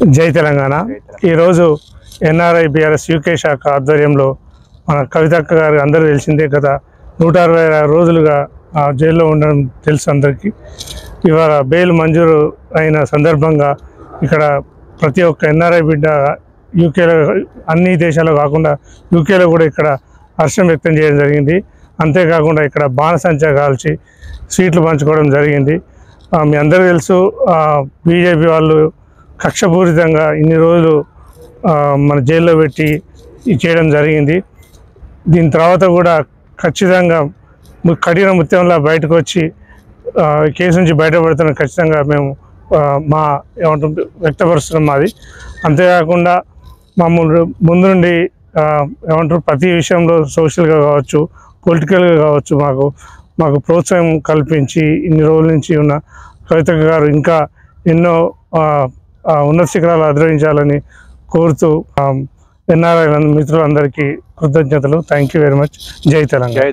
జై తెలంగాణ ఈరోజు NRI BRS UK శాఖ ఆధ్వర్యంలో మన కవితక్క గారు అందరూ తెలిసిందే గత 166 రోజులుగా జైల్లో ఉండడం తెలుసు అందరికీ. ఇవాళ బెయిల్ మంజూరు అయిన సందర్భంగా ఇక్కడ ప్రతి ఒక్క ఎన్ఆర్ఐ బిడ్డ యూకేలో అన్ని దేశాల్లో కాకుండా యూకేలో కూడా ఇక్కడ హర్షం వ్యక్తం చేయడం జరిగింది. అంతేకాకుండా ఇక్కడ బాణసంచా కాల్చి స్వీట్లు పంచుకోవడం జరిగింది. మీ అందరూ తెలుసు బీజేపీ వాళ్ళు కక్షపూరితంగా ఇన్ని రోజులు మన జైల్లో పెట్టి చేయడం జరిగింది. దీని తర్వాత కూడా ఖచ్చితంగా కఠిన ముత్యంలా బయటకు వచ్చి కేసు నుంచి బయటపడుతున్న ఖచ్చితంగా మేము వ్యక్తపరుస్తున్నాం మాది. అంతేకాకుండా మమ్మల్ని ముందు నుండి ప్రతి విషయంలో సోషల్గా కావచ్చు, పొలిటికల్గా కావచ్చు మాకు ప్రోత్సాహం కల్పించి ఇన్ని రోజుల నుంచి ఉన్న కవితక్క గారు ఇంకా ఎన్నో ఉన్నత శిఖరాలు అధిరోహించాలని కోరుతూ ఎన్ఆర్ఐ మిత్రులందరికీ కృతజ్ఞతలు. Thank you very much. జై తెలంగాణ.